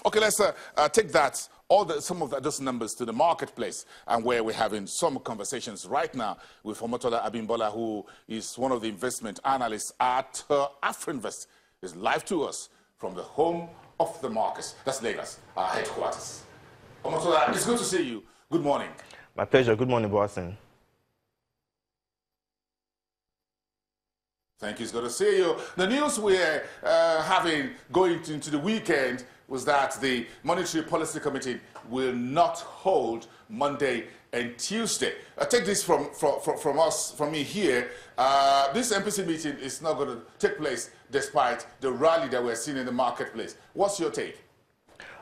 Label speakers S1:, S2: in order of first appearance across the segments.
S1: Okay, let's take that, some of those numbers to the marketplace, and where we're having some conversations right now with Omotola Abimbola, who is one of the investment analysts at Afrinvest. Is live to us from the home of the markets. That's Lagos, our headquarters. Omotola, it's good to see you. Good morning.
S2: My pleasure. Good morning, Boston.
S1: Thank you. It's good to see you. The news we're having going into the weekend was that the Monetary Policy Committee will not hold Monday and Tuesday. Take this from me here. This MPC meeting is not going to take place despite the rally that we're seeing in the marketplace. What's your take?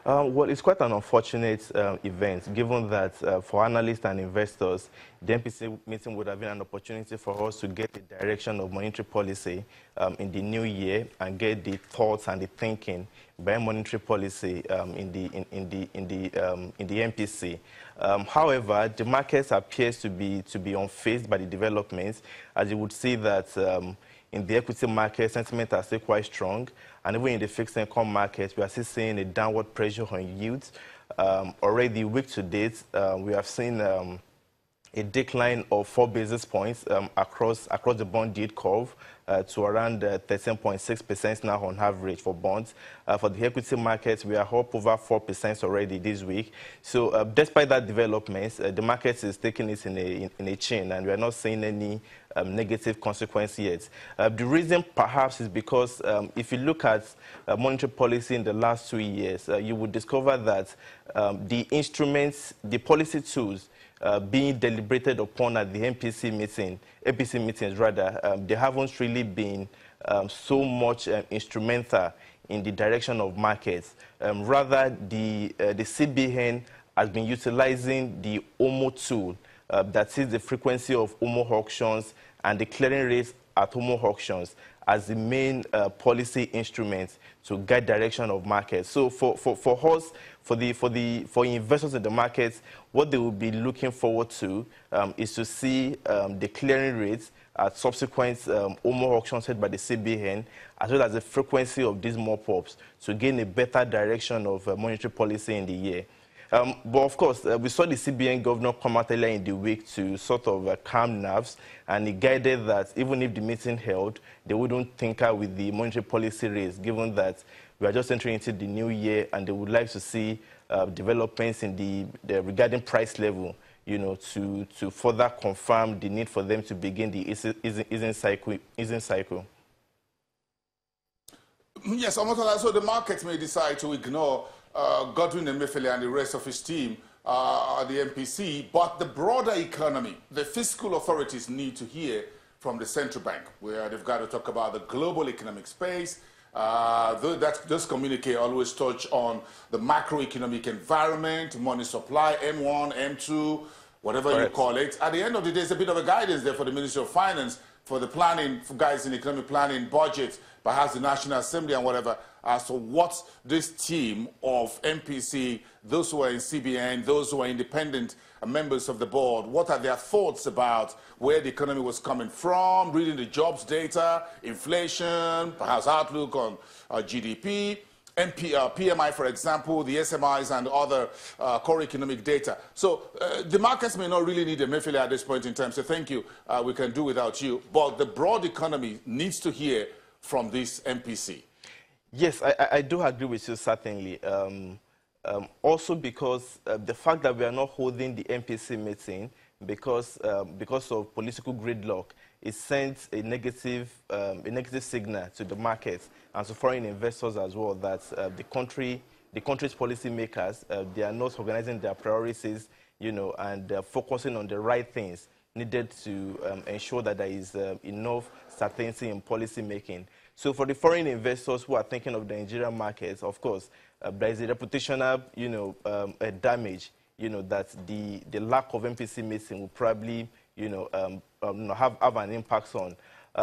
S2: Well, it's quite an unfortunate event, given that for analysts and investors, the MPC meeting would have been an opportunity for us to get the direction of monetary policy in the new year and get the thoughts and the thinking behind monetary policy in the MPC. However, the markets appears to be unfazed by the developments, as you would see that in the equity market, sentiment are still quite strong. And even in the fixed income market, we are still seeing a downward pressure on yields. Already week to date, we have seen a decline of 4 basis points across the bond yield curve to around 13.6% now on average for bonds. For the equity markets, we are up over 4% already this week. So despite that developments, the market is taking it in a chin, and we are not seeing any negative consequence yet. The reason perhaps is because if you look at monetary policy in the last 2 years, you would discover that the instruments, the policy tools being deliberated upon at the MPC meetings rather, they haven't really been so much instrumental in the direction of markets. Rather, the CBN has been utilizing the OMO tool, that is the frequency of OMO auctions and the clearing rates at OMO auctions, as the main policy instrument to guide direction of markets. So for us, for investors in the markets, what they will be looking forward to is to see the clearing rates at subsequent OMO auctions set by the CBN, as well as the frequency of these mop-ups to gain a better direction of monetary policy in the year. But of course, we saw the CBN governor come out earlier in the week to sort of calm nerves, and he guided that even if the meeting held, they wouldn't tinker with the monetary policy rates, given that we are just entering into the new year, and they would like to see developments in the regarding price level, you know, to further confirm the need for them to begin the easing cycle.
S1: Yes, Omotola, so the market may decide to ignore Godwin Emefiele and the rest of his team at the MPC, but the broader economy, the fiscal authorities need to hear from the central bank, where they've got to talk about the global economic space. Those communique always touch on the macroeconomic environment, money supply, M1, M2, whatever you call it. At the end of the day, there's a bit of a guidance there for the Ministry of Finance, for the planning, for guys in economic planning, budget, perhaps the National Assembly and whatever, as to what this team of MPC, those who are in CBN, those who are independent members of the board, what are their thoughts about where the economy was coming from, reading the jobs data, inflation, perhaps outlook on GDP, PMI, for example, the SMIs and other core economic data. So the markets may not really need Emefiele at this point in time, so thank you, we can do without you. But the broad economy needs to hear from this MPC. Yes,
S2: I do agree with you, certainly. Also because the fact that we are not holding the MPC meeting because of political gridlock, it sends a negative signal to the markets and to foreign investors as well, that the country's policymakers, they are not organizing their priorities, you know, and focusing on the right things needed to ensure that there is enough certainty in policy making. So for the foreign investors who are thinking of the Nigerian markets, of course, there is a reputational, you know, damage, you know, that the lack of MPC meeting will probably, you know, have an impact on.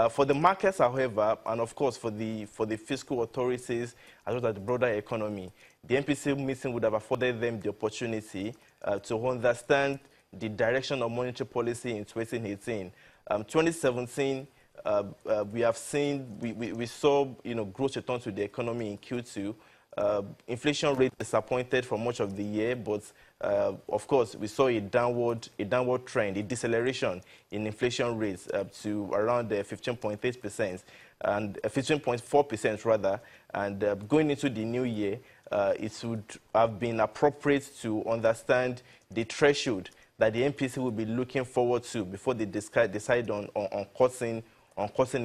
S2: For the markets, however, and of course for the fiscal authorities as well as the broader economy, the MPC meeting would have afforded them the opportunity to understand the direction of monetary policy in 2018. 2017. We saw, you know, growth return to the economy in Q2. Inflation rate disappointed for much of the year, but of course, we saw a downward trend, a deceleration in inflation rates to around 15.8% and 15.4% rather. And going into the new year, it would have been appropriate to understand the threshold that the MPC will be looking forward to before they decide on cutting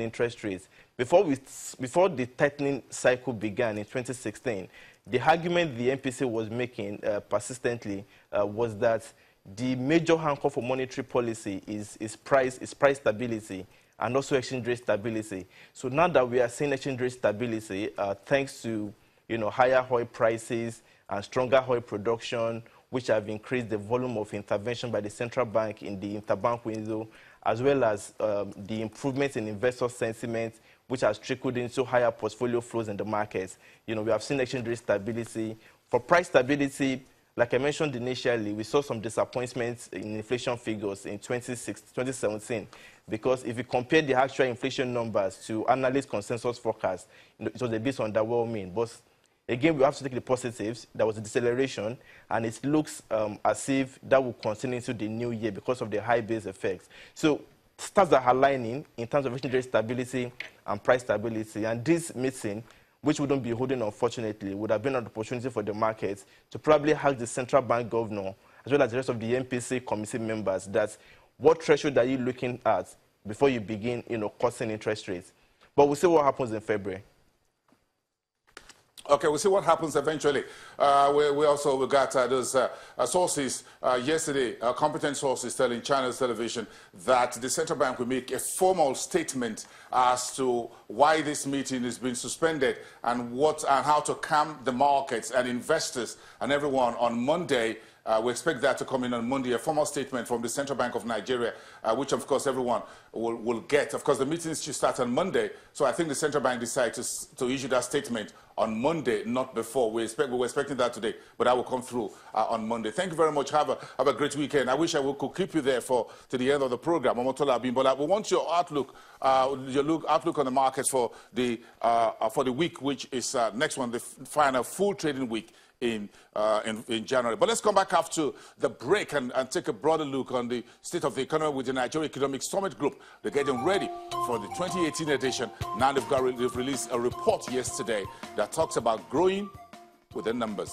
S2: interest rates. Before the tightening cycle began in 2016, the argument the MPC was making persistently was that the major anchor for monetary policy is price stability and also exchange rate stability. So now that we are seeing exchange rate stability, thanks to higher oil prices and stronger oil production, which have increased the volume of intervention by the central bank in the interbank window, as well as the improvements in investor sentiment, which has trickled into higher portfolio flows in the markets. We have seen exchange rate stability. For price stability, like I mentioned initially, we saw some disappointments in inflation figures in 2017, because if you compare the actual inflation numbers to analyst consensus forecasts, it was a bit underwhelming. But again, we have to take the positives. There was a deceleration, and it looks as if that will continue into the new year because of the high base effects. So stars are aligning in terms of exchange rate stability and price stability. And this meeting, which wouldn't be holding, unfortunately, would have been an opportunity for the markets to probably ask the central bank governor, as well as the rest of the MPC committee members, that what threshold are you looking at before you begin, cutting interest rates? But we'll see what happens in February.
S1: Okay, we'll see what happens eventually. We got those sources yesterday, competent sources telling Channels Television that the central bank will make a formal statement as to why this meeting is being suspended and how to calm the markets and investors and everyone on Monday. We expect that to come in on Monday, a formal statement from the Central Bank of Nigeria, which, of course, everyone will get. Of course, the meetings should start on Monday, so I think the Central Bank decided to issue that statement on Monday, not before. We were expecting that today, but that will come through on Monday. Thank you very much. Have a great weekend. I wish I could keep you there to the end of the program. Omotola Abimbola, we want your outlook on the markets for the week, which is next one, the final full trading week in January. But let's come back after the break and take a broader look on the state of the economy with the Nigeria Economic Summit Group. They're getting ready for the 2018 edition. Now they've released a report yesterday that talks about growing with the numbers.